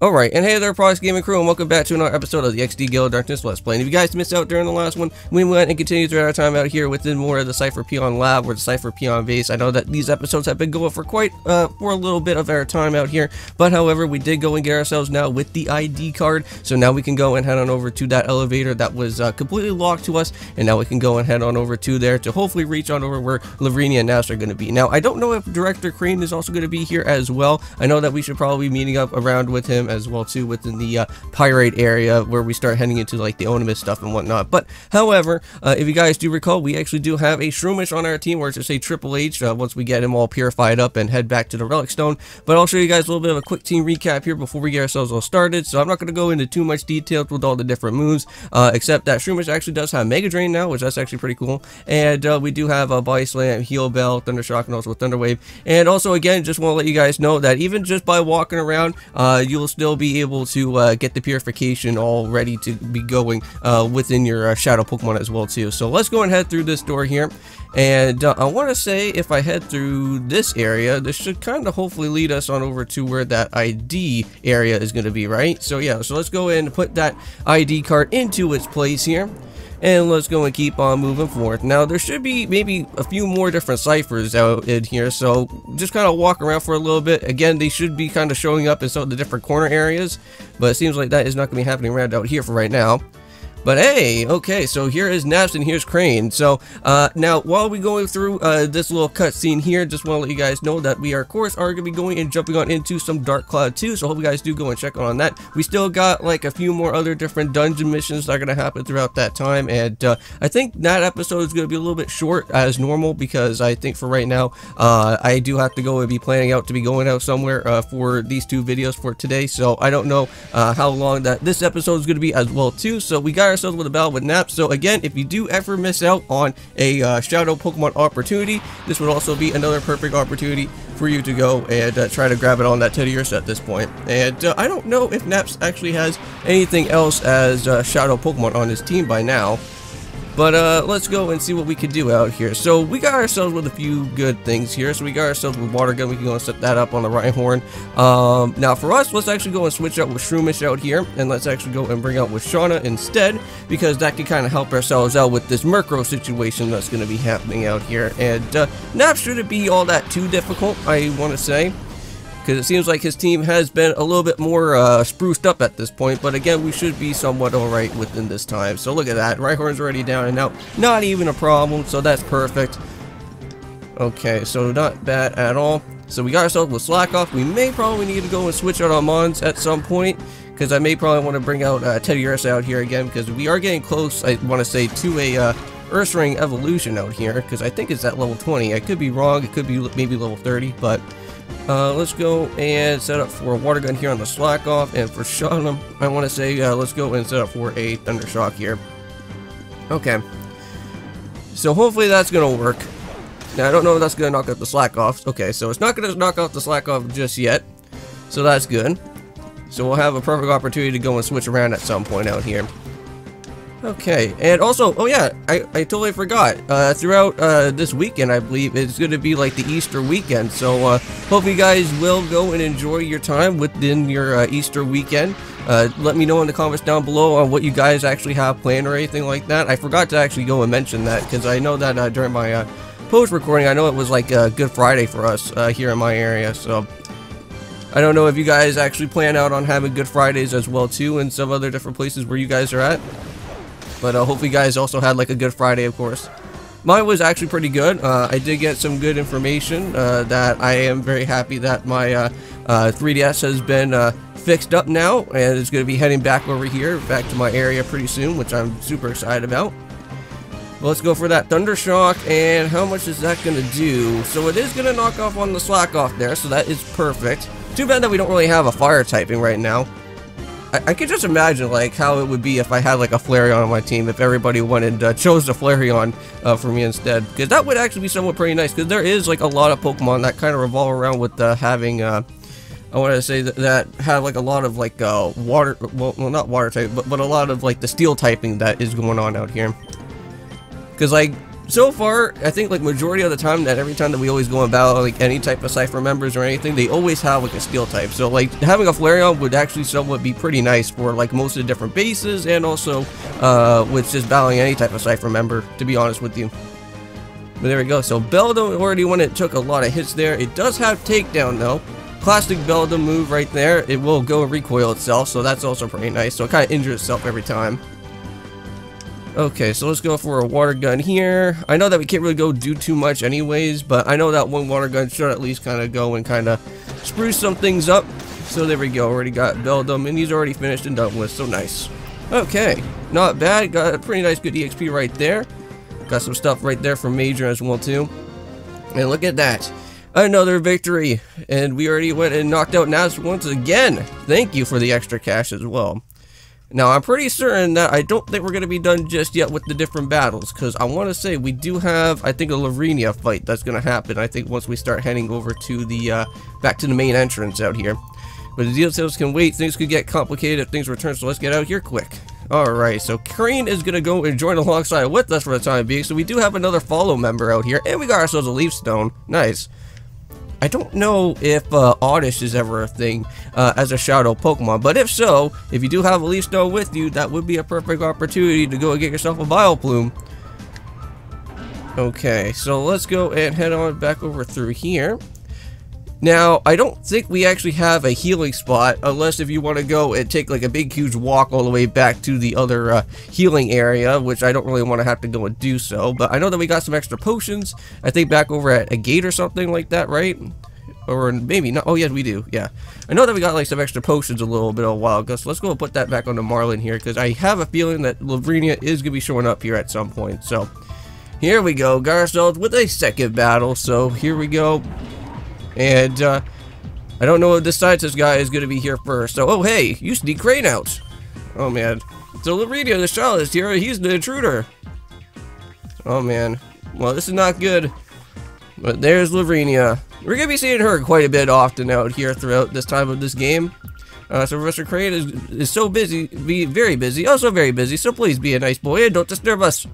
Alright, and hey there, Prox Gaming Crew, and welcome back to another episode of the XD Gale of Darkness Let's Play. And if you guys missed out during the last one, we went and continued throughout our time out here within more of the Cypher Peon Lab or the Cypher Peon base. I know that these episodes have been going for for a little bit of our time out here, but however, we did go and get ourselves now with the ID card, so now we can go and head on over to that elevator that was completely locked to us, and now we can go and head on over to there to hopefully reach on over where Lovrina and Naps are going to be. Now, I don't know if Director Krane is also going to be here as well. I know that we should probably be meeting up around with him as well too within the Pirate area where we start heading into like the Onimus stuff and whatnot. But however, if you guys do recall, we actually do have a Shroomish on our team, or to say Triple H, once we get him all purified up and head back to the Relic Stone. But I'll show you guys a little bit of a quick team recap here before we get ourselves all started. So I'm not going to go into too much detail with all the different moves, except that Shroomish actually does have Mega Drain now, which that's actually pretty cool. And we do have a Body Slam, Heal Bell, Thunder Shock, and also Thunder Wave. And also, again, just want to let you guys know that even just by walking around, you'll still be able to get the purification all ready to be going within your shadow Pokemon as well too. So let's go and head through this door here. And I want to say if I head through this area, this should kind of hopefully lead us on over to where that ID area is going to be, right? So yeah, so let's go ahead and put that ID card into its place here. And let's go and keep on moving forward. Now, there should be maybe a few more different ciphers out in here, so just kind of walk around for a little bit. Again, they should be kind of showing up in some of the different corner areas, but it seems like that is not going to be happening around out here for right now. But hey, okay, so here is Naps and here's Krane. So now while we going through this little cutscene here, just want to let you guys know that we are, of course, going to be going and jumping on into some Dark Cloud 2. So hope you guys do go and check on that. We still got like a few more other different dungeon missions that are going to happen throughout that time. And I think that episode is going to be a little bit short as normal, because I think for right now, I do have to go and be planning out to be going out somewhere for these two videos for today. So I don't know how long that this episode is going to be as well too. So we got ourselves with a battle with Naps. So again, if you do ever miss out on a shadow Pokemon opportunity, this would also be another perfect opportunity for you to go and try to grab it on that Teddiursa at this point. And I don't know if Naps actually has anything else as shadow Pokemon on his team by now. But let's go and see what we can do out here. So we got ourselves with a few good things here. So we got ourselves with Water Gun. We can go and set that up on the Rhyhorn. Now for us, let's actually go and switch out with Shroomish out here. And let's actually go and bring out with Shauna instead, because that can kind of help ourselves out with this Murkrow situation that's going to be happening out here. And Naps shouldn't be all that too difficult, I want to say, because it seems like his team has been a little bit more spruced up at this point. But again, we should be somewhat alright within this time. So look at that, Rhyhorn's already down and out, not even a problem, so that's perfect. Okay, so not bad at all. So we got ourselves with Slack Off. We may probably need to go and switch out our Mons at some point, because I may probably want to bring out Teddiursa out here again, because we are getting close, I want to say, to a Ursaring evolution out here, because I think it's at level 20. I could be wrong, it could be maybe level 30, but let's go and set up for a Water Gun here on the Slack Off, and for Shauna, I want to say let's go and set up for a Thunder Shock here. Okay, so hopefully that's gonna work. Now I don't know if that's gonna knock out the Slack Off. Okay, so it's not gonna knock out the Slack Off just yet, so that's good. So we'll have a perfect opportunity to go and switch around at some point out here. Okay, and also, oh yeah, I totally forgot, throughout this weekend, I believe, it's going to be like the Easter weekend, so hope you guys will go and enjoy your time within your Easter weekend. Let me know in the comments down below on what you guys actually have planned or anything like that. I forgot to actually go and mention that, because I know that during my post-recording, I know it was like Good Friday for us here in my area, so I don't know if you guys actually plan out on having Good Fridays as well too in some other different places where you guys are at. But hopefully you guys also had like a Good Friday, of course. Mine was actually pretty good. I did get some good information that I am very happy that my 3DS has been fixed up now, and it's going to be heading back over here, back to my area pretty soon, which I'm super excited about. Well, let's go for that Thunder Shock, and how much is that going to do? So it is going to knock off on the Slack Off there, so that is perfect. Too bad that we don't really have a fire typing right now. I could just imagine like how it would be if I had like a Flareon on my team, if everybody went and chose the Flareon for me instead, because that would actually be somewhat pretty nice, because there is like a lot of Pokemon that kind of revolve around with having I want to say that have like a lot of like water, well not water type, but a lot of like the steel typing that is going on out here, because like so far, I think like majority of the time that every time that we always go about like any type of Cypher members or anything, they always have like a steel type. So like having a Flareon would actually somewhat be pretty nice for like most of the different bases, and also with just battling any type of Cypher member, to be honest with you. But there we go. So Beldum already when it took a lot of hits there. It does have takedown though. Classic Beldum move right there. It will go and recoil itself, so that's also pretty nice. So it kind of injures itself every time. Okay, so let's go for a water gun here. I know that we can't really go do too much anyways, but I know that one water gun should at least kind of go and kind of spruce some things up. So there we go. Already got Beldum, and he's already finished and done with. So nice. Okay, not bad. Got a pretty nice good EXP right there. Got some stuff right there from Major as well too. And look at that. Another victory. And we already went and knocked out Naps once again. Thank you for the extra cash as well. Now, I'm pretty certain that I don't think we're going to be done just yet with the different battles, because I want to say we do have, I think, a Lovrina fight that's going to happen, I think, once we start heading over to the, back to the main entrance out here. But the details can wait. Things could get complicated if things return, so let's get out here quick. Alright, so Krane is going to go and join alongside with us for the time being, so we do have another follow member out here, and we got ourselves a Leaf Stone. Nice. I don't know if Oddish is ever a thing as a shadow Pokemon, but if so, if you do have a Leaf Stone with you, that would be a perfect opportunity to go and get yourself a Vileplume. Okay, so let's go and head on back over through here. Now, I don't think we actually have a healing spot, unless if you want to go and take like a big huge walk all the way back to the other healing area, which I don't really want to have to go and do so, but I know that we got some extra potions, I think back over at a gate or something like that, right? Or maybe not. Oh, yes, we do. Yeah. I know that we got like some extra potions a little bit of a while ago, so let's go and put that back on the Marlin here, because I have a feeling that Lovrina is going to be showing up here at some point. So, here we go. Got ourselves with a second battle, so here we go. And, I don't know if this scientist guy is going to be here first. So, oh, hey, you sneak Krane out. Oh, man. So, Lovrina, the child is here. He's the intruder. Oh, man. Well, this is not good. But there's Lovrina. We're going to be seeing her quite a bit often out here throughout this time of this game. So Professor Krane is so busy, very busy, also very busy, so please be a nice boy and don't disturb us.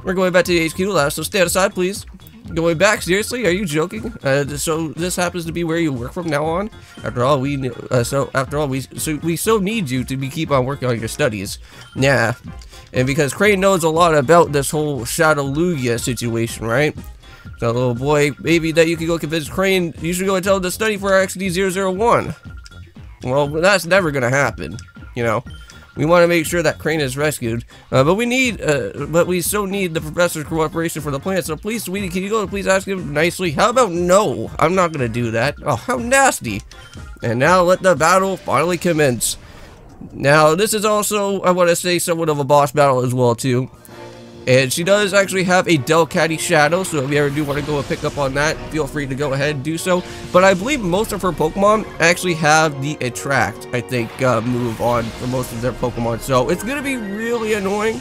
We're going back to the HQ lab, so stand aside, please. Going back? Seriously? Are you joking? So this happens to be where you work from now on? After all, we so need you to keep on working on your studies. Yeah. And because Krane knows a lot about this whole Shadow Lugia situation, right? So little boy, maybe that you could go convince Krane, you should go and tell him to study for our XD001. Well, that's never gonna happen, you know. We want to make sure that Krane is rescued, but we so need the professor's cooperation for the plan. So please, sweetie, can you go and please ask him nicely? How about no? I'm not gonna do that. Oh, how nasty! And now let the battle finally commence. Now, this is also, I want to say, somewhat of a boss battle as well too. And she does actually have a Delcatty Shadow, so if you ever do want to go and pick up on that, feel free to go ahead and do so. But I believe most of her Pokemon actually have the Attract, I think, move on for most of their Pokemon. So it's going to be really annoying.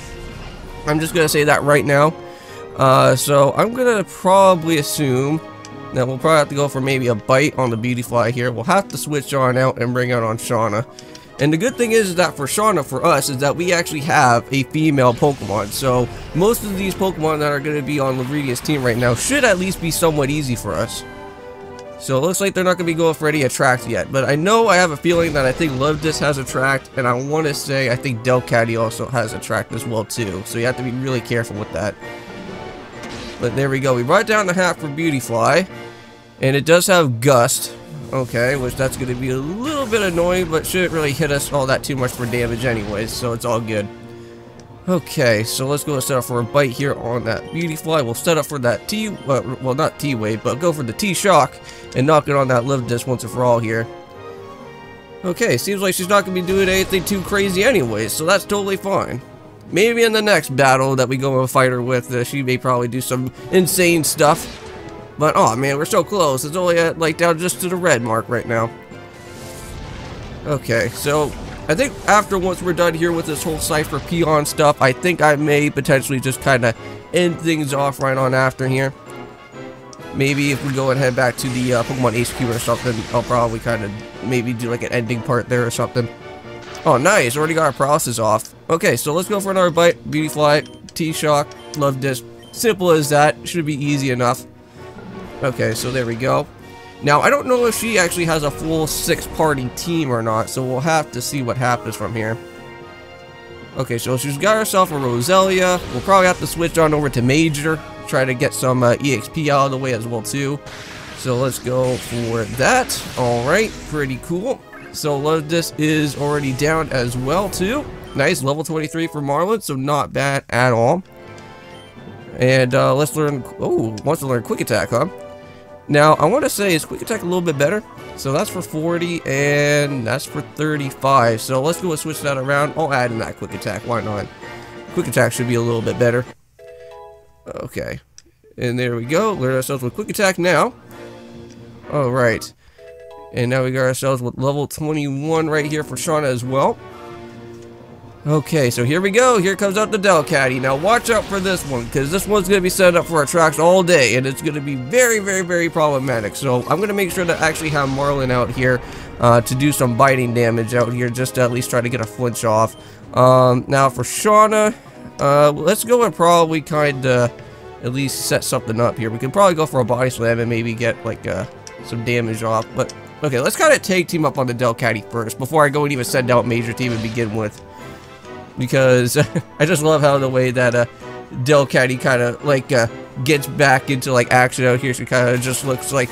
I'm just going to say that right now. So I'm going to probably assume that we'll probably have to go for maybe a Bite on the Beautifly here. We'll have to switch on out and bring out on Shauna. And the good thing is that for Shauna, for us, is that we actually have a female Pokemon. So most of these Pokemon that are going to be on Lovrina's team right now should at least be somewhat easy for us. So it looks like they're not going to be going for any Attract yet. But I know I have a feeling that I think Lovedis has Attract. And I want to say I think Delcatty also has Attract as well too. So you have to be really careful with that. But there we go. We brought down the hat for Beautifly. And it does have Gust. Okay, which that's going to be a little bit annoying, but shouldn't really hit us all that too much for damage anyways, so it's all good. Okay, so let's go and set up for a Bite here on that Beautifly. We'll set up for that well, not T-Wave, but go for the T-Shock and knock it on that Live Disc once and for all here. Okay, seems like she's not going to be doing anything too crazy anyways, so that's totally fine. Maybe in the next battle that we go and fight her with, she may probably do some insane stuff. But, oh man, we're so close. It's only at, like, down just to the red mark right now. Okay, so I think once we're done here with this whole Cypher Peon stuff, I think I may potentially just kind of end things off right on after here. Maybe if we go and head back to the Pokemon HQ or something, I'll probably kind of maybe do like an ending part there or something. Oh, nice. Already got our paralysis off. Okay, so let's go for another Bite. Beautifly, T-Shock, Love Disc. Simple as that. Should be easy enough. Okay, so there we go. Now, I don't know if she actually has a full 6-party team or not, so we'll have to see what happens from here. Okay, so she's got herself a Roselia. We'll probably have to switch on over to Major, try to get some EXP out of the way as well too. So let's go for that. Alright, pretty cool. So Lotus is already down as well too. Nice, level 23 for Marlon, so not bad at all. And let's learn, oh, wants to learn Quick Attack, huh? Now, I want to say, is Quick Attack a little bit better? So that's for 40, and that's for 35. So let's go and switch that around. I'll add in that Quick Attack, why not? Quick Attack should be a little bit better. Okay. And there we go. Learn ourselves with Quick Attack now. Alright. And now we got ourselves with level 21 right here for Shauna as well. Okay, so here we go. Here comes out the Delcatty. Now watch out for this one, because this one's going to be set up for attacks all day, and it's going to be very, very, very problematic. So I'm going to make sure to actually have Marlon out here to do some biting damage out here, just to at least try to get a flinch off. Now for Shauna, let's go and probably kind of at least set something up here. We can probably go for a body slam and maybe get like some damage off. But okay, let's kind of tag team up on the Delcatty first before I go and even send out Major Team and begin with. Because I just love how the way that Delcatty kind of like gets back into like action out here. She kind of just looks like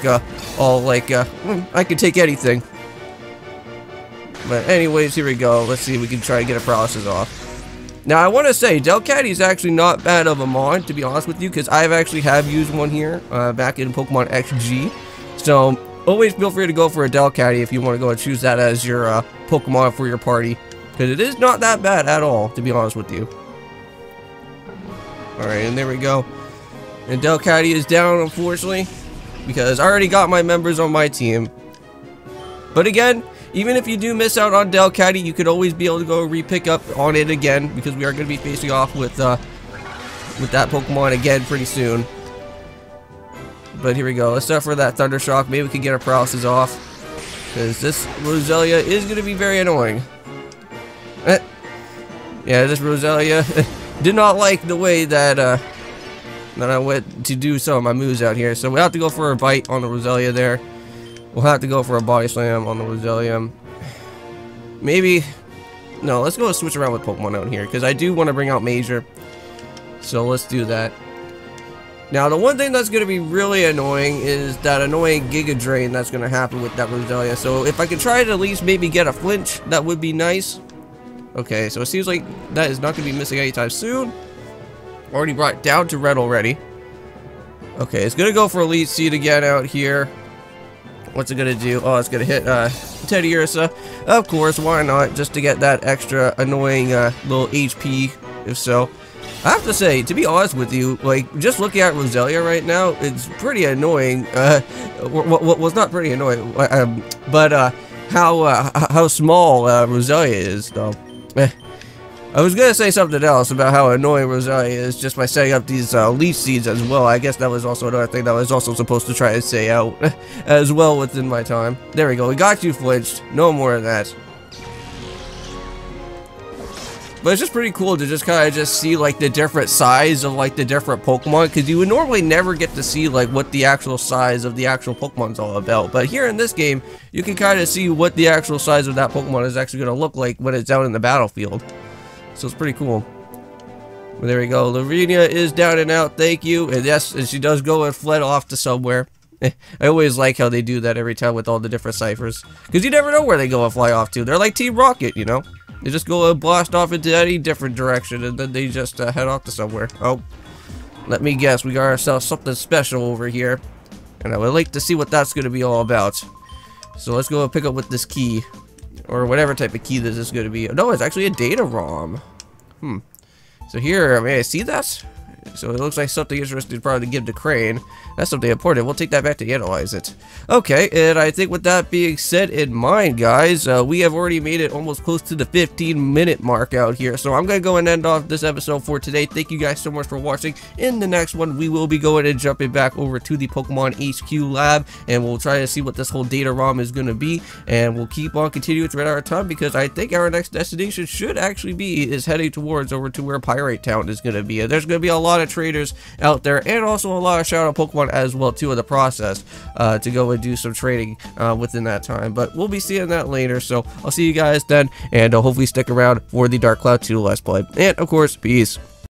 all like I can take anything. But anyways, here we go. Let's see if we can try to get a paralysis off. Now I want to say Delcatty is actually not bad of a mod, to be honest with you, because I've actually have used one here back in Pokemon XG. So always feel free to go for a Delcatty if you want to go and choose that as your Pokemon for your party. Because it is not that bad at all, to be honest with you. Alright, and there we go. And Delcatty is down, unfortunately, because I already got my members on my team. But again, even if you do miss out on Delcatty, you could always be able to go re-pick up on it again, because we are going to be facing off with that Pokemon again pretty soon. But here we go. Let's start for that Thunder Shock. Maybe we can get our paralysis off, because this Roselia is going to be very annoying. Yeah, this Roselia did not like the way that I went to do some of my moves out here. So we'll have to go for a bite on the Roselia there. We'll have to go for a body slam on the Roselia. Maybe, no, let's go and switch around with Pokemon out here, because I do want to bring out Major. So let's do that. Now, the one thing that's going to be really annoying is that annoying Giga Drain that's going to happen with that Roselia. So if I could try to at least maybe get a flinch, that would be nice. Okay, so it seems like that is not going to be missing anytime soon. Already brought down to red already. Okay, it's going to go for Elite Seed again out here. What's it going to do? Oh, it's going to hit Teddy Ursa. Of course, why not? Just to get that extra annoying little HP, if so. I have to say, to be honest with you, like, just looking at Roselia right now, it's pretty annoying. Well, it's not pretty annoying, but how small Roselia is, though. I was gonna say something else about how annoying Roselia is just by setting up these leaf seeds as well. I guess that was also another thing that I was also supposed to try to say out as well within my time. There we go. We got you flinched. No more of that. But it's just pretty cool to just kind of just see like the different size of like the different Pokemon, because you would normally never get to see like what the actual size of the actual Pokemon's all about. But here in this game, you can kind of see what the actual size of that Pokemon is actually going to look like when it's out in the battlefield. So it's pretty cool. Well, there we go. Lovrina is down and out. Thank you. And yes, and she does go and fled off to somewhere. I always like how they do that every time with all the different ciphers, because you never know where they go and fly off to. They're like Team Rocket, you know. They just go and blast off into any different direction, and then they just head off to somewhere. Oh, let me guess. We got ourselves something special over here, and I would like to see what that's going to be all about. So let's go and pick up with this key, or whatever type of key this is going to be. No, it's actually a data ROM. So here, may I see that? So it looks like something interesting probably to give to Krane. That's something important. We'll take that back to analyze it. Okay, and I think with that being said in mind, guys, we have already made it almost close to the 15-minute mark out here. So I'm going to go and end off this episode for today. Thank you guys so much for watching. In the next one, we will be going and jumping back over to the Pokemon HQ lab, and we'll try to see what this whole data ROM is going to be. And we'll keep on continuing throughout our time, because I think our next destination should actually be heading towards over to where Pirate Town is going to be. And there's going to be a lot of of traders out there, and also a lot of shout out Pokemon as well too in the process to go and do some trading within that time. But we'll be seeing that later, so I'll see you guys then, and hopefully stick around for the Dark Cloud 2 Let's Play. And of course, peace.